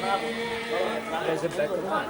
There's a better one.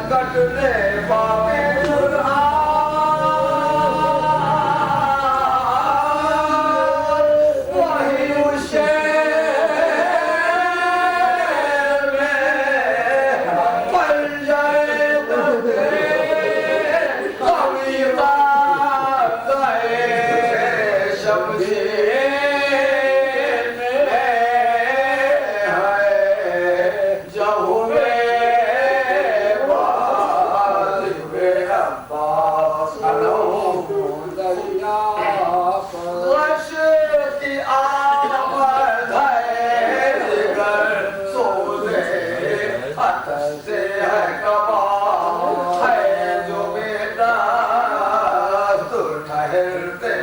کٹ لے بابے عباس علو دریا غش کی آمد ہے جگر سوزے عطش ہے کبا ہے جو بیٹا تو ٹھہرتے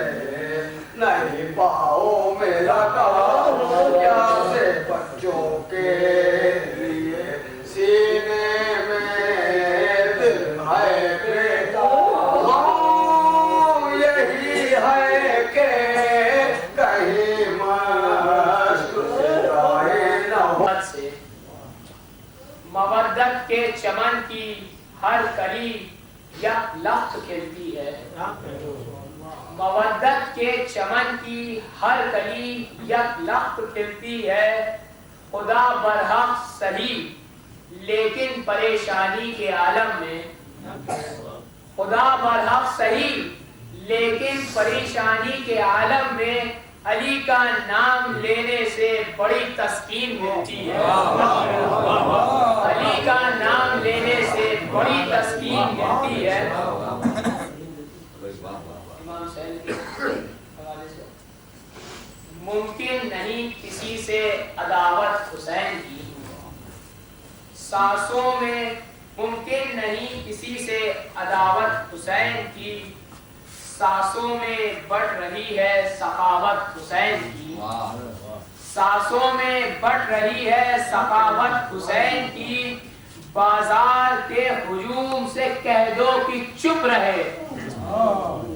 نہیں پاؤ میرا کام کیا سے بچوں کے لیے سینے میں دل ہے بیٹا یہی ہے کہ کہیں مشق سے رائے نہ ہو مودت کے چمن کی ہر کلی یک لخت کھلتی ہے مودت کے چمن کی ہر کلی یک لخت کھلتی ہے خدا برحق صحیح لیکن پریشانی کے عالم میں خدا برحق صحیح لیکن پریشانی کے عالم میں علی کا نام لینے سے بڑی تسکین ملتی ہے علی کا نام لینے سے بڑی تسکین ملتی ہے ممکن نہیں کسی سے عداوت حسین کی سانسوں میں ممکن نہیں کسی سے عداوت حسین کی سانسوں میں بڑھ رہی ہے سخاوت حسین کی سانسوں میں بڑھ رہی ہے سخاوت حسین کی بازار کے ہجوم سے کہہ دو کہ چپ رہے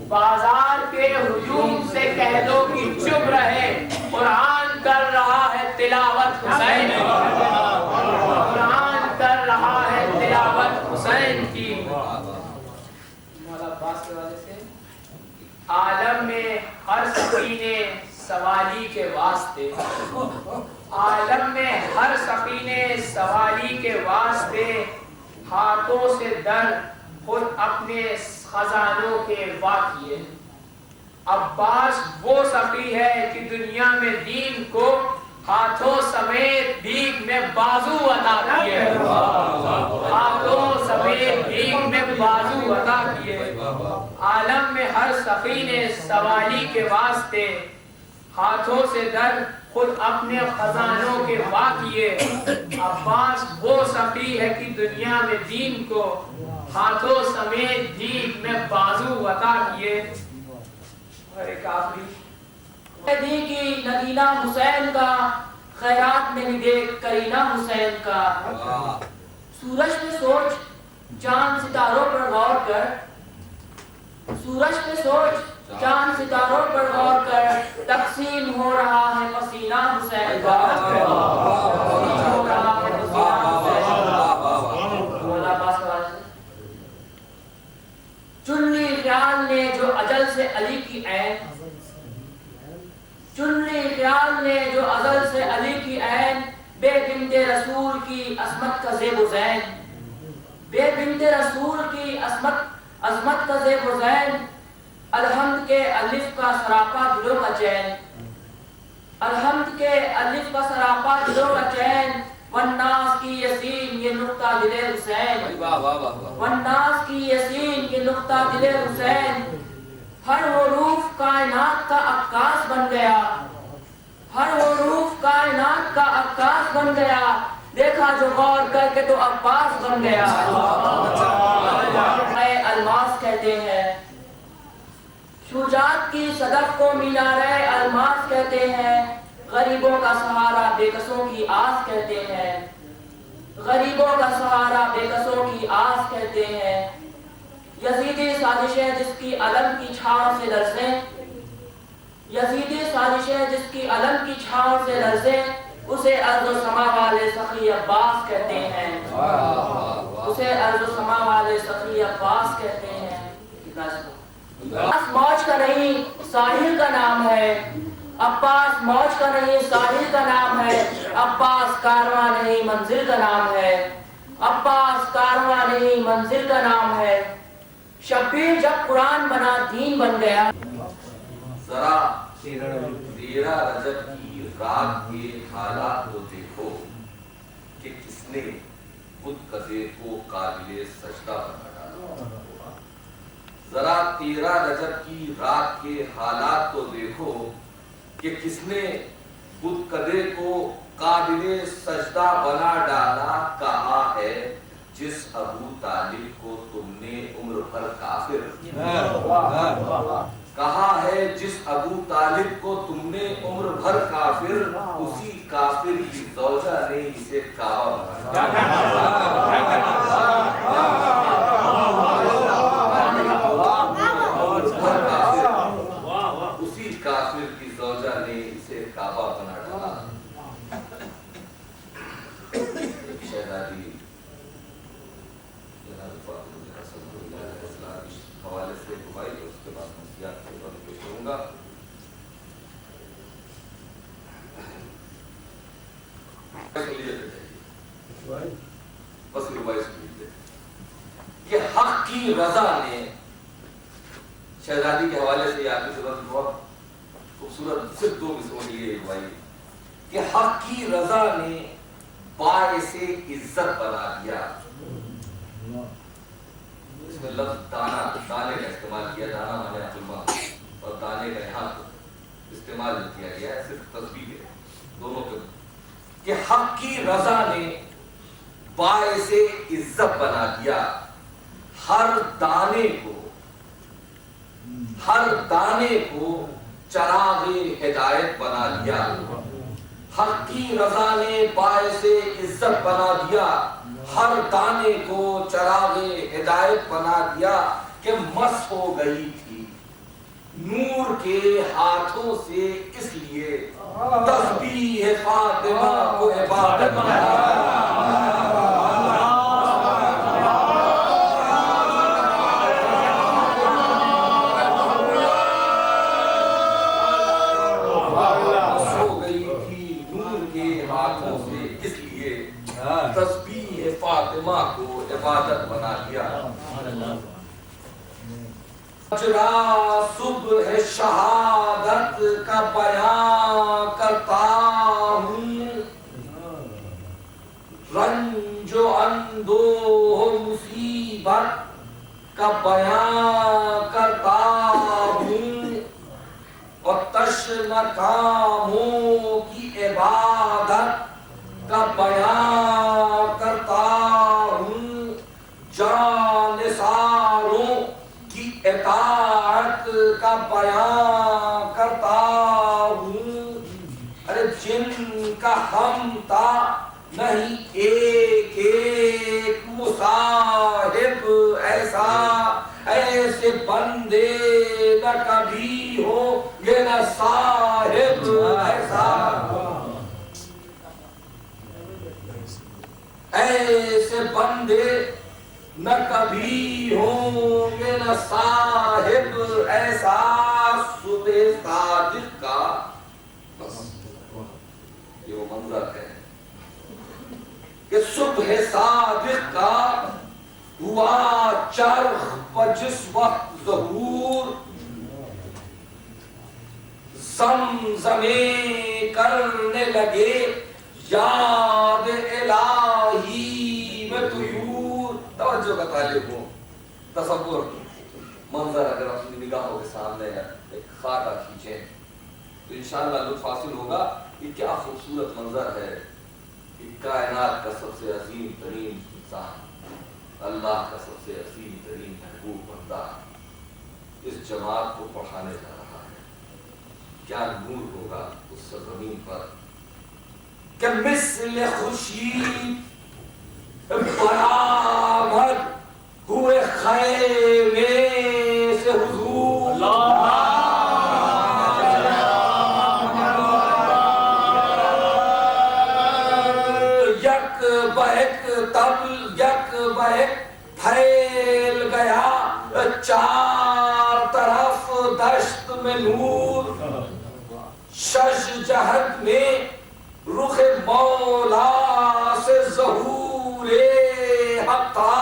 بازار کے ہجوم سے کہہ دو کہ چپ رہے قرآن کر رہا ہے تلاوت حسین کی قرآن کر رہا ہے تلاوت حسین کی عالم میں ہر سفینے سوالی کے واسطے عالم میں ہر سفینے سوالی کے واسطے ہاتھوں سے در خود اپنے خزانوں کے واقعے عباس وہ سفی ہے کہ دنیا میں دین کو ہاتھوں سمیت بھیک میں بازو عطا کیے ہاتھوں سمیت بھیک میں بازو عطا کیے عالم میں ہر سفی نے سوالی کے واسطے ہاتھوں سے در خود اپنے خزانوں کے واقعے عباس وہ سفی ہے کہ دنیا میں دین کو ہاتھوں سمیت بھیک میں بازو عطا کیے اور ایک آخری دی کی نگینہ حسین کا خیرات میں بھی دیکھ کرینہ حسین کا سورج پہ سوچ چاند ستاروں پر غور کر سورج پہ سوچ چاند ستاروں پر غور کر تقسیم ہو رہا ہے پسینہ حسین کا تقسیم ہو رہا ہے پسینہ حسین کا چنی خیال نے جو اجل سے علی کی عین چنی خیال نے جو ازل سے علی کی عین بے بنت رسول کی عصمت کا زیب و زین بے بنت رسول کی عصمت کا زیب و زین الحمد کے الف کا سراپا دلوں کا چین الحمد کے الف کا سراپا دلوں کا چین والناس کی یسین یہ نقطہ دل حسین والناس کی یسین یہ نقطہ دل حسین ہر حروف کائنات کا عکاس بن گیا ہر حروف کائنات کا عکاس بن گیا دیکھا جو غور کر کے تو عباس بن گیا الماس کہتے ہیں شجاعت کی صدف کو مینارے الماس کہتے ہیں غریبوں کا سہارا بے کسوں کی آس کہتے ہیں غریبوں کا سہارا بے کسوں کی آس کہتے ہیں یزیدی سازشیں جس کی علم کی چھاؤں سے لرزیں یزیدی سازشیں جس کی علم کی چھاؤں سے لرزیں اسے ارض و سما والے سخی عباس کہتے ہیں اسے ارض و سما والے سخی عباس کہتے ہیں عباس موج کا نہیں ساحل کا نام ہے عباس موج کا نہیں ساحل کا نام ہے عباس کارواں نہیں منزل کا نام ہے عباس کارواں نہیں منزل کا نام ہے شبیر جب قرآن بنا دین بن گیا ذرا 13 رجب کی رات کے حالات کو دیکھو کہ کس نے بت قدیر کو قابل سجدہ بنا ڈالا ذرا 13 رجب کی رات کے حالات تو دیکھو کہ کس نے بت کدے کو قابل سجدہ بنا ڈالا. کہا ہے جس ابو طالب کو تم نے عمر بھر کافر، کہا ہے جس ابو طالب کو تم نے عمر بھر کافر، اسی کافر کی زوجہ نے اسے کعبہ اسی کافر کی زوجہ نے اسے کعبہ بنا ڈالا. شہزادی حوالے سے گواہی اور اس کے بعد نصیحت کے بعد پیش کروں گا. بس گواہی سن لیجیے کہ حق کی رضا نے، شہزادی کے حوالے سے یہ آپ کی ضرورت بہت خوبصورت صرف 2 مصروں کی یہ گواہی کہ حق کی رضا نے باعث عزت بنا دیا. اس میں لفظ دانا، دانے کا استعمال کیا. دانا مانے علماء اور دانے کا یہاں استعمال کیا گیا ہے، صرف تسبیح ہے دونوں کے. کہ حق کی رضا نے باعث عزت بنا دیا. ہر دانے کو چراغ ہدایت بنا دیا. حق کی رضا نے باعث عزت بنا دیا. ہر دانے کو چراغ ہدایت بنا دیا. کہ مس ہو گئی تھی نور کے ہاتھوں سے، اس لیے تسبیح فاطمہ کو عبادت بنا. تسبیح فاطمہ کو عبادت بنا دیا. اجرا صبح شہادت کا بیان کرتا ہوں، رنج و اندوہ مصیبت کا بیان کرتا ہوں، اور تشنہ کاموں کی عبادت کا بیان کرتا ہوں، جان ساروں کی اطاعت کا بیان کرتا ہوں. ارے جن کا ہم تا نہیں ایک ایک مصاحب ایسا، ایسے بندے نہ کبھی ہو گے نہ صاحب ایسا. ایسے بندے نہ کبھی ہوں گے نہ صاحب ایسا. صبح صادق کا بس یہ وہ منظر ہے کہ صبح صادق کا ہوا چرخ پر جس وقت ظہور، زمزمے کرنے لگے یاد الہی میں طیور. توجہ کا طالب ہوں، تصور منظر اگر اپنی نگاہوں کے سامنے ایک خاکہ کھینچیں تو انشاءاللہ لطف حاصل ہوگا. یہ کیا خوبصورت منظر ہے کہ کائنات کا سب سے عظیم ترین انسان، اللہ کا سب سے عظیم ترین محبوب بندہ اس جماعت کو پڑھانے جا رہا ہے. کیا نور ہوگا اس سرزمین پر کہ مثل خورشید برآمد ہوئے خیمے سے حضور. یک بہک تب یک بہک پھیل گیا چار طرف دشت میں نور. شش جہت میں رخ مولا سے ظہور حق تھا.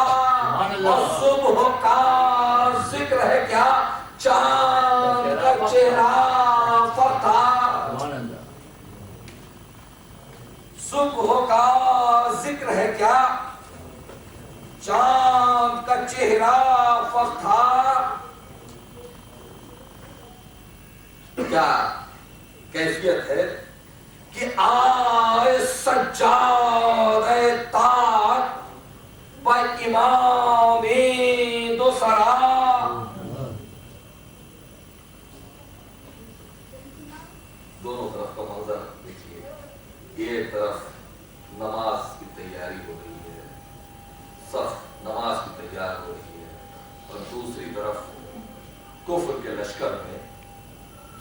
اور صبح کا ذکر ہے کیا چاند کا چہرہ فتح. صبح کا ذکر ہے کیا چاند کا چہرہ فتح. کیا کیفیت ہے کہ آئے سجاد طاعت با امام دو سرا، دونوں طرف کا منظر دیکھیے، ایک طرف نماز کی تیاری ہو رہی ہے، صف نماز کی تیار ہو رہی ہے، اور دوسری طرف کفر کے لشکر میں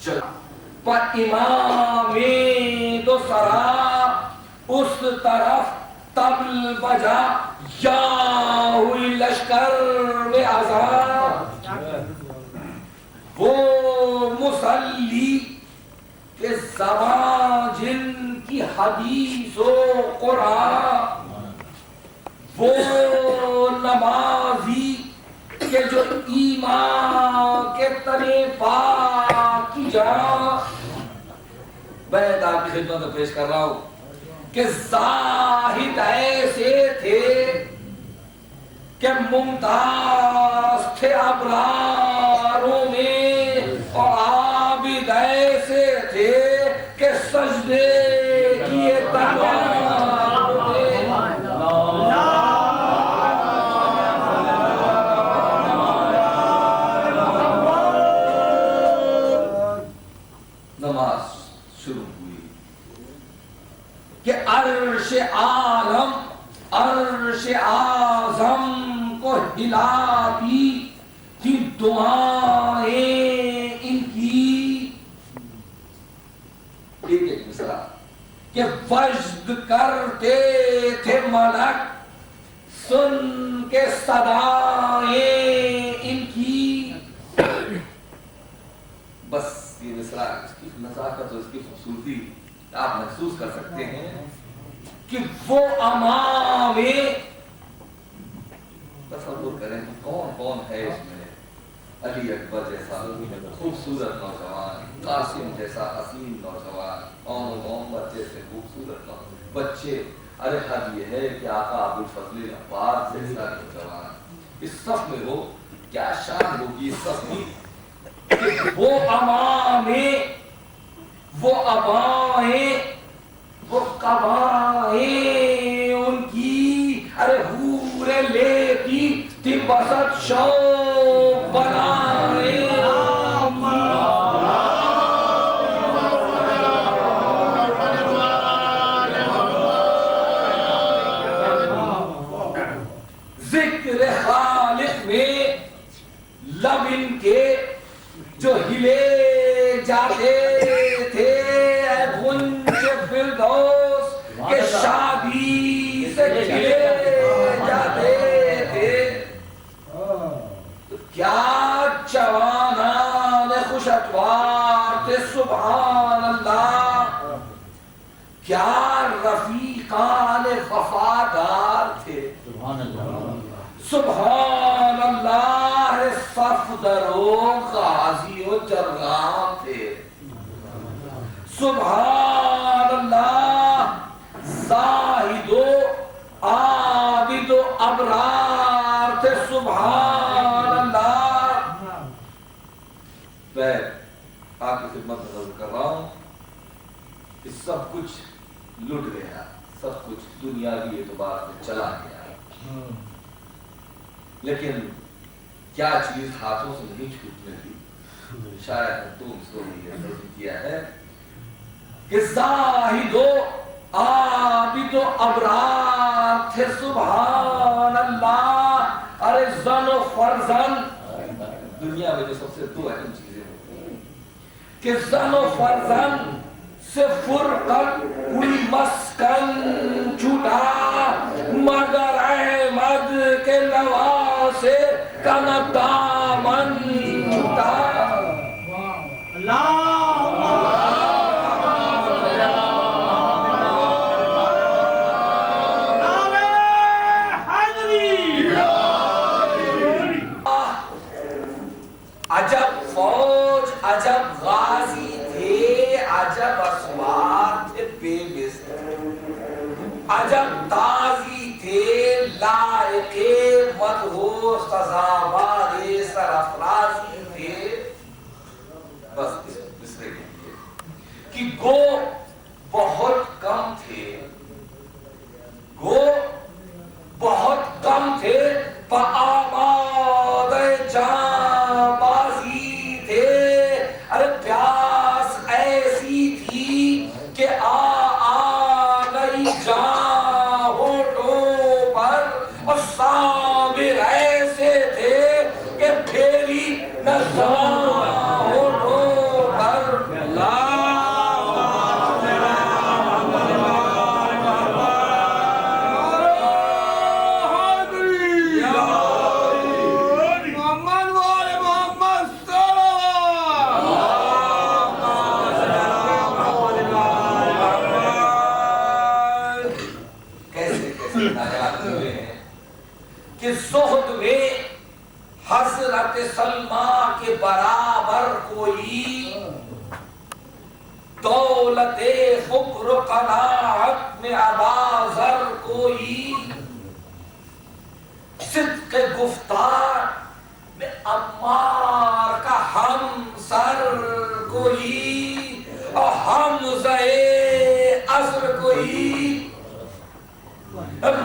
جنگ پر امام دو سرا، اس طرف طبل بجا یا ہوئی لشکر میں آزاد، وہ مصلی کہ زبان جن کی حدیث و قرآن، وہ نمازی کہ جو ایمان کے تنے پاک کی جا۔ بیت آپ کی خدمت میں پیش کر رہا ہوں کہ زاہد ایسے تھے کہ ممتاز تھے ابراروں میں، اور عابد ایسے تھے کہ سجدے کیے تقویٰ میں۔ نماز شروع ہوئی کہ عرش عالم عرش اعظم کو ہلا دی تھی دعائیں ان کی۔ ایک ایک مصرع کہ وجد کرتے تھے ملک سن کے صدائیں ان کی۔ بس یہ مصرع اس کی نزاکت اور اس کی خوبصورتی آپ محسوس کر سکتے ہیں کہ وہ امام تصور کریں کہ کون کون ہے اس میں، علی اکبر جیسا خوبصورت نوجوان، قاسم جیسا حسین نوجوان، اور محمد جیسے خوبصورت بچے۔ ارے حد یہ ہے کہ آقا ابوالفضل عباس جیسا نوجوان اس صف میں ہو، کیا شان ہوگی اس صف کی کہ وہ امامیں، وہ ابائیں، وہ قبائیں ان کی، ارے حوریں لیتی تھی بسط شوق بنائیں۔ ذکر خالق میں لب ان کے جو ہلے جاتے تھے، اے گنج فردوس کے شادی سے کھلے جاتے تھے۔ کیا جوانان خوش اتوار تھے سبحان اللہ، کیا رفیقان وفادار تھے سبحان اللہ، صفدر و غازی و جرغام تھے سبحان اللہ، زاہد و عابد و ابرار تھے سبحان اللہ۔ میں آپ کی خدمت میں نظر کر رہا ہوں کہ سب کچھ لٹ گیا، سب کچھ دنیاوی اعتبار سے چلا گیا، لیکن کیا چیز ہاتھوں سے نہیں چھوٹنے دی؟ شاید تو اس کو بھی یہ کیا ہے کہ زاہد و عابد و ابرار تھے سبحان اللہ۔ ارے زن و فرزند، دنیا میں جو سب سے دو اہم چیزیں ہوتی ہیں کہ زن و فرزند سے فرقت کوئی مسکن چھوٹا، مگر احمد کے لوا سے کنا دامن چھوٹا۔ عجب فوج، عجب غازی تھے، عجب اسوار تھے بے مثل، عجب تازی تھے لائق مدحو سزاوار سرافرازی تھے۔ بس اس مصرے کے گو بہت کم تھے، گو بہت کم تھے، آباد جاں بازی تھے، ارے پیاس ایسی تھی کہ آ گئی جاں ہونٹوں پر، اور صابر ایسے تھے کہ پھیلی نہ زبان ہونٹوں پر۔ کہ زہد میں حضرت سلمہ کے برابر کوئی، دولت فکر و قناعت میں اباذر کوئی، صدق گفتار میں عمار کا ہمسر کوئی، اور حمزہ عصر کوئی،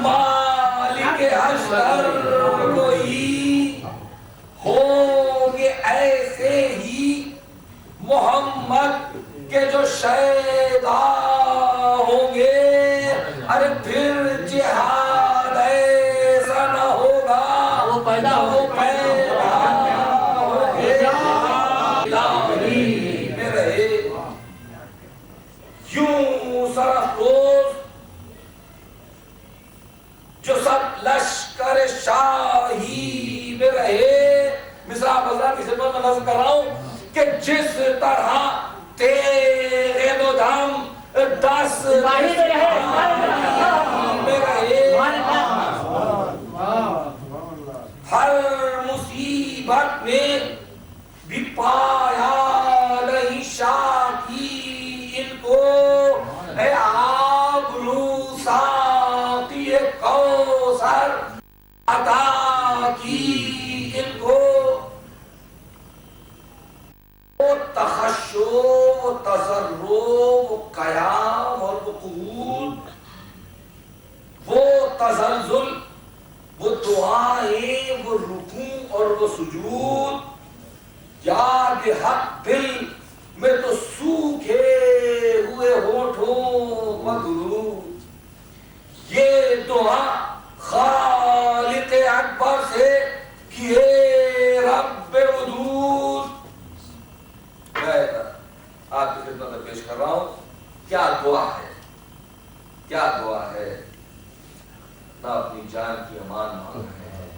مالک حشر کوئی، ہوں گے ایسے ہی محمد کے جو شیدا ہوں گے، ارے پھر جہاد ایسا نہ ہوگا وہ پیدا ہوں گے میں رہے یوں سرافروز جو سب لشکر شاہی میں رہے۔ مصرع حضرات کی خدمت میں نظر کر رہا ہوں کہ جس طرح تیرے دو دم 10 میں رہے، ہر مصیبت میں بھی پایا نہیں شاکی ان کو، اے آبرو ساقی کوثر عطا کی ان کو، وہ تخشع و تضرع و قیام اور قعود، وہ تزلزل، وہ دعائیں، وہ رکوع اور وہ سجود، یاد حق دل میں تو سوکھے ہوئے ہونٹوں پر درود، یہ دعا خالق اکبر سے کیے رب وجود۔ میں آپ کی خدمت میں پیش کر رہا ہوں، کیا دعا ہے، کیا دعا ہے۔ نہ اپنی جان کی امان مانگ رہے ہیں،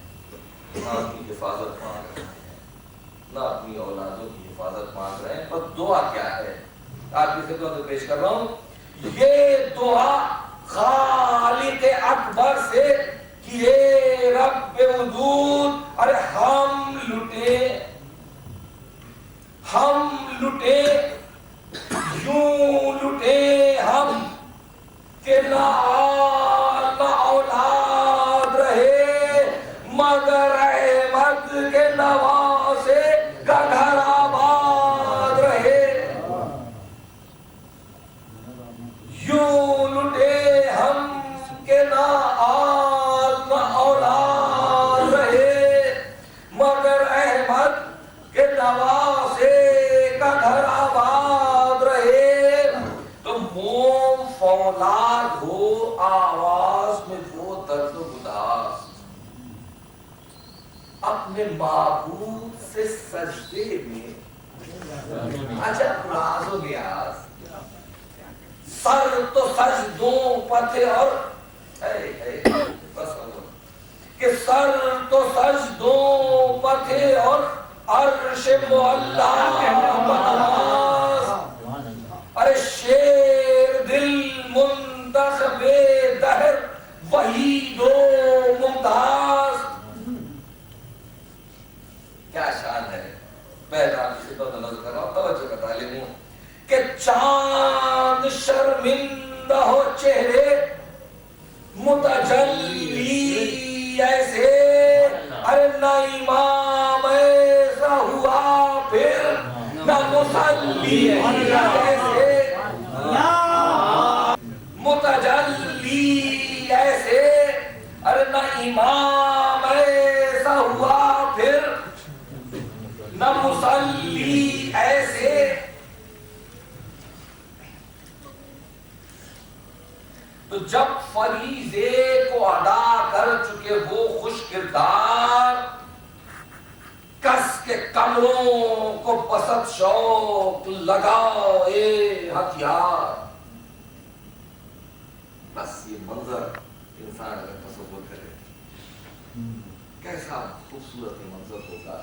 نہ اپنی حفاظت مانگ رہے ہیں، نہ اپنی اولادوں کی حفاظت مانگ رہے ہیں، پر دعا کیا ہے آپ کی خدمت میں پیش کر رہا ہوں۔ یہ دعا خالق اکبر سے کیے رب وجود، ارے ہم لٹے یوں لٹے ہم کہ نہ اولاد رہے، مگر احمد کے نواسے کا گھر آباد رہے، یوں لٹے ہم کہ نہ اولاد رہے، مگر احمد کے نواسے کا گھر آباد رہے، تو موم فولاد ہو آواز میں وہ درد و گداز، اپنے معبود سے سجدے میں عجب راز و نیاز، سر تو سجدوں پر تھے اور کہ سر تو سجدوں پر تھے اور عرش معلا بنواز، ارے شیر دل منتخب دہر وحید و ممتاز، کیا شان ہے۔ میں آپ کی خدمت میں نظر کر رہا ہوں، توجہ کا طالب ہوں کہ چاند شرمندہ ہو چہرے متجلی ایسے، ارے نہ امام ایسا ہوا پھر نہ مصلی ایسے، امام ایسا ہوا پھر نہ مصلی ایسے. تو جب فریضے کو ادا کر چکے وہ خوش کردار کس کے کمروں کو بسط شوق لگائے ہتھیار. بس یہ منظر انسان اگر تصور کرے کیسا خوبصورت منظر ہوگا.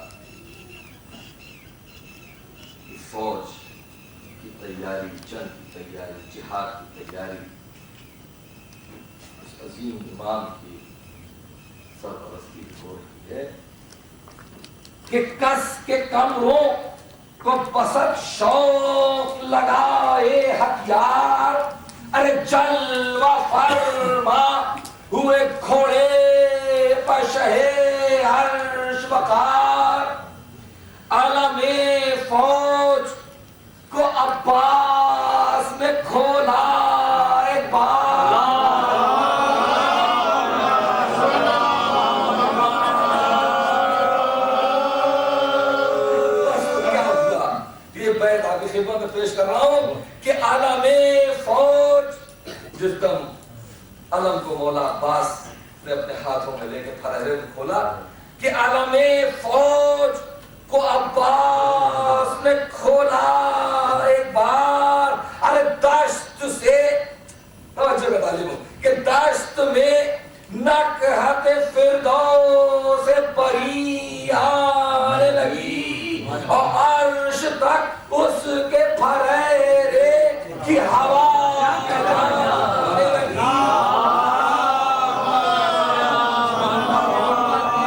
فوج کی تیاری, جنگ کی تیاری, جہاد کی تیاری, اس عظیم امام کی سرپرستی ہو رہی ہے کہ کس کے کمروں کو بسط شوق لگائے ہتھیار. ارے جلوہ فرما ہوئے گھوڑے پشہے عرش وقار. علم فوج کو عباس میں کھولا ایک بار. کیا ہوا یہ بیت آپ کی خدمت میں پیش کر رہا ہوں کہ علم فوج جس دم علم کو مولا عباس نے اپنے ہاتھوں میں لے کے پھرے کھولا کہ علم فوج کو عباس نے کھولا ایک بار. ارے دشت سے توجہ کا تعلیم ہو کہ دشت میں نکہت فردوس پری آنے لگی اور عرش تک اس کے پھریرے کی ہوا آنے لگی.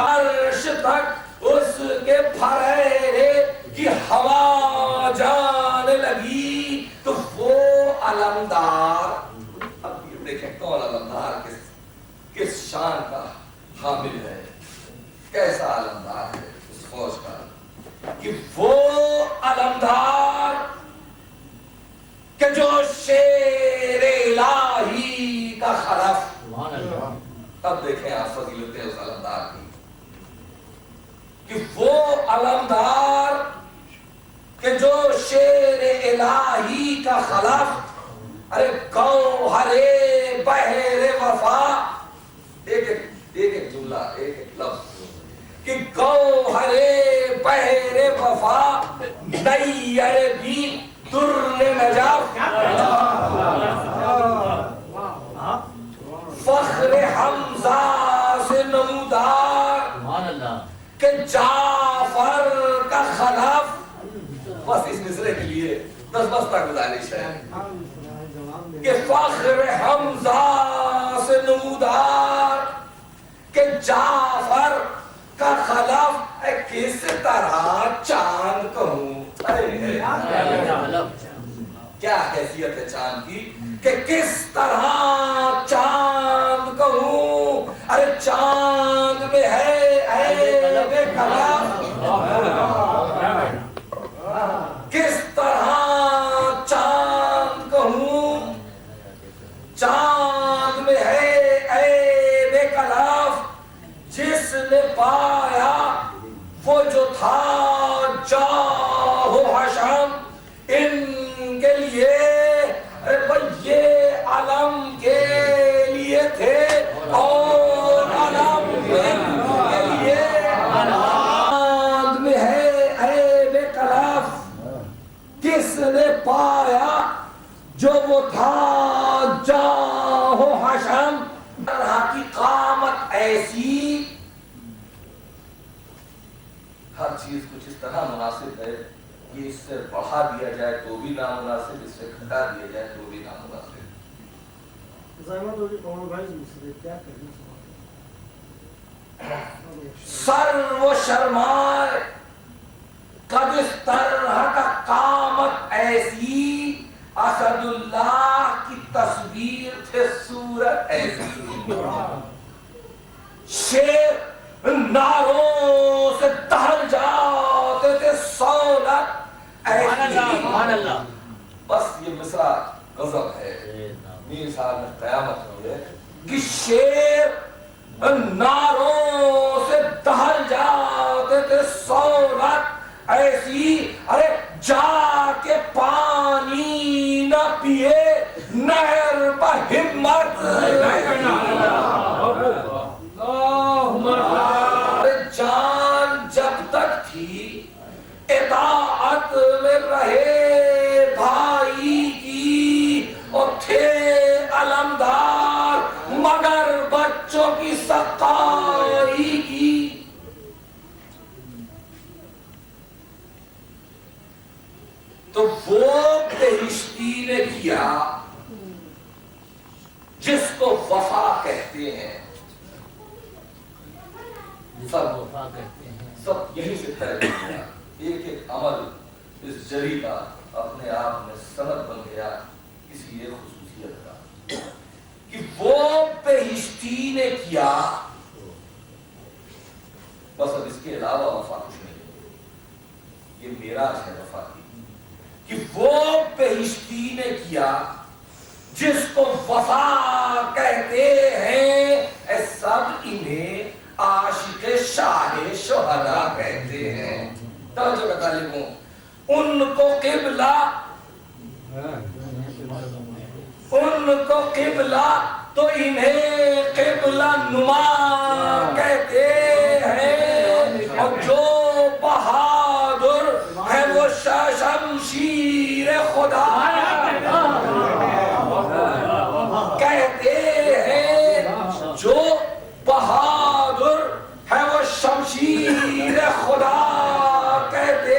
عرش تک اس کے پھریرے کی ہوا جانے لگی. تو وہ علمدار, اب یہ دیکھیں کون علمدار کس شان کا حامل ہے, کیسا علمدار ہے اس فوج کا, کہ وہ علمدار کہ جو شیر الہی کا خلف. اب دیکھیں آپ فضیلتیں اس علمدار کی کہ وہ علمدار کہ جو شیر الہی کا خلف. ارے گوہر بحر وفا, ایک جملہ ایک لفظ کہ گوہر بحر وفا نیر بھی در نجف فخر حمزہ سے نمودار کہ جعفر کا خلف. بس اس مصرے کے لیے 10 بستہ گزارش ہے کہ فخر حمزہ سے نمودار کہ جعفر کا خلف. کس طرح چاند کہوں, کیا حیثیت ہے چاند کی کہ کس طرح چاند کہوں. ارے چاند میں ہے عیب کلام, کس طرح چاند کہوں. چاند میں ہے عیب کلام جس نے پایا وہ جو تھا جاہ حشم. ان کے لیے یہ علم کے لیے تھے اور علم کے لیے. چاند میں ہے عیب کلف کس نے پایا جو وہ تھا جاہ حشم. طرح کی قامت ایسی, ہر چیز کچھ اس طرح مناسب ہے کہ اس سے بڑھا دیا جائے تو بھی نامناسب, اس سے گھٹا دیا جائے تو بھی نامناسب. سر و شرمائے قد اس طرح کا قامت ایسی, اسد اللہ کی تصویر تھے صورت ایسی. شیر ناروں سے دہل جاتے تھے سولت ایسی. بس یہ مصرع غضب ہے, میر صاحب نے قیامت ہوئے کہ شیر ناروں سے دہل جاتے تھے سولت ایسی، ارے جا کے پانی نہ پیے نہر پر ہمت، جان جب تک تھی اطاعت میں رہے بھائی کی، اور تھے علمدار مگر بچوں کی سقائی کی۔ تو وہ بہشتی نے کیا جس کو وفا کہتے ہیں، سب یہی سے طے کیا۔ ایک ایک عمل اس جری کا اپنے آپ میں سند بن گیا کسی ایک خصوصیت کا، کہ وہ بہشتی نے کیا، بس اب اس کے علاوہ وفا کچھ نہیں، یہ میراث ہے وفا کی، کہ وہ بہشتی نے کیا جس کو وفا کہتے ہیں، اے سب انہیں عاشق شاہ شہداء کہتے ہیں۔ توجہ کا طالب ہوں، ان کو قبلہ تو انہیں قبلہ نما کہتے ہیں، اور جو بہادر ہے وہ شمشیر خدا کہتے ہیں، جو بہادر ہے وہ شمشیر خدا کہتے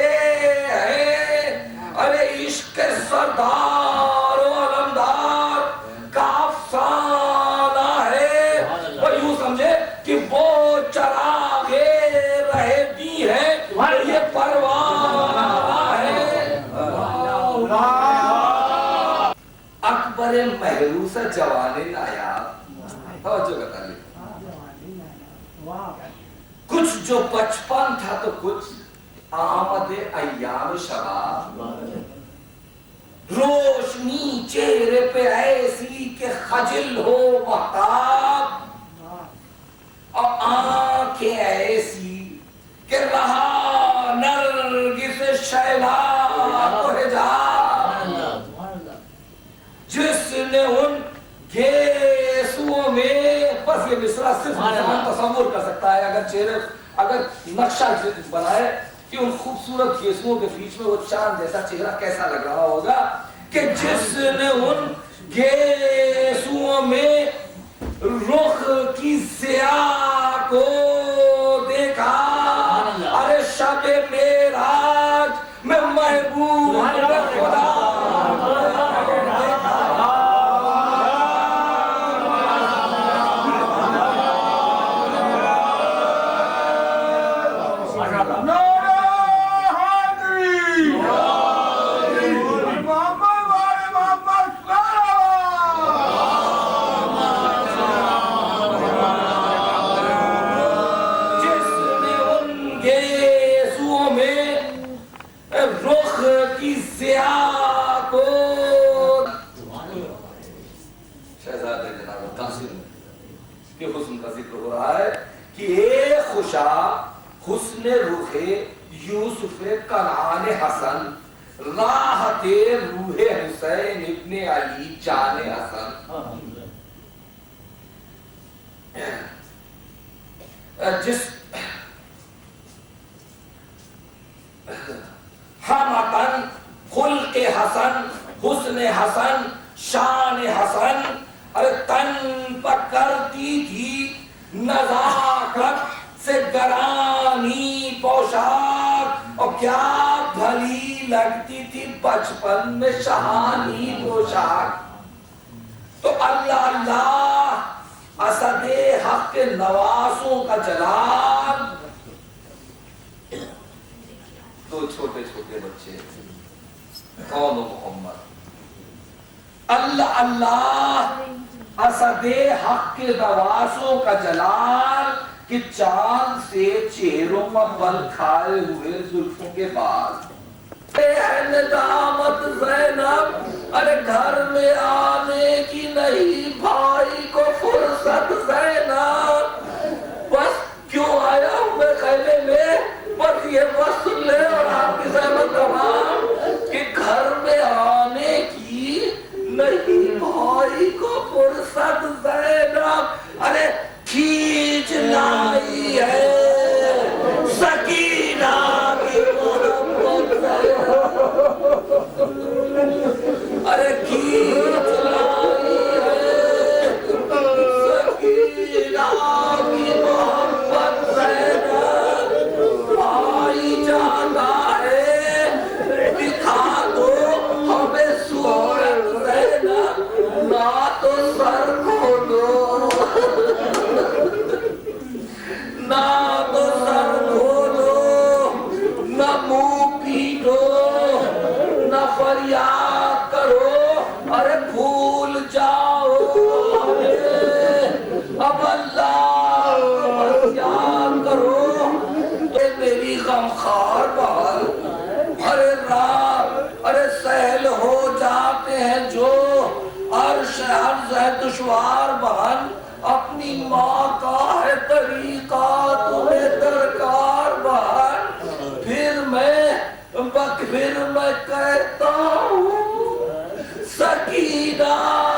ہیں۔ ارے عشق سردار و علمدار کا افسانہ ہے، وہ یوں سمجھے کہ وہ چراغ رہتی ہے، یہ پروانہ ہے۔ اکبر محروس جوان نایاب، توجہ کا طالب، کچھ جو بچپن تھا تو کچھ آمد ایام شباب، روشنی چہرے پہ ایسی کہ خجل ہو مہتاب، اور آنکھیں ایسی کہ رہا نرگس شیلا کو حجاب، جس نے ان گیسوں میں، بس یہ مصرع صرف انسان تصور کر سکتا ہے، اگر چہرے اگر نقشہ بنائے کہ ان خوبصورت گیسوں کے بیچ میں وہ چاند جیسا چہرہ کیسا لگ رہا ہوگا، کہ جس نے ان گیسوں میں رخ کی ضیاء کو دیکھا، ارے شب معراج میں محبوب خدا حسن رخ یوسف کنعان حسن، راحت روح حسین ابن علی جان حسن، جس حمتن خلق حسن، حسن حسن، شان حسن، ارے تن پر کرتی تھی نزاکت سے گرانی پوشاک، اور کیا بھلی لگتی تھی بچپن میں شہانی پوشاک۔ تو اللہ اللہ اسد حق کے نواسوں کا جلال، دو چھوٹے چھوٹے بچے کون و محمد، اللہ اللہ اسد حق کے نواسوں کا جلال، کہ چاند سے چہروں پر بل کھائے ہوئے زلفوں کے بعد ندامت زینب، ارے گھر میں آنے کی نہیں بھائی کو فرصت زینب، یہ وصل لے اور آپ کی زحمت تمام کہ گھر میں آنے کی نہیں بھائی کو فرصت زینب ارے کھینچ لائی ہے سکینہ کی محبت زینب ارے کھینچ لائی ہے سکینہ کی محبت زینب آئی جانا ہے دکھا دو ہمیں صورت زینب نہ تو سر کھولو نہ تو سر کھولو نہ منہ پیٹو نہ فریاد کرو ارے بھول جاؤ اب اللہ کو یاد کرو تو میری غمخوار بال ارے رات ارے سہل ہو جاتے ہیں جو عرش عرض ہے دشوار بہن اپنی ماں کا ہے طریقہ تمہیں درکار بہن پھر میں کہتا ہوں سکینہ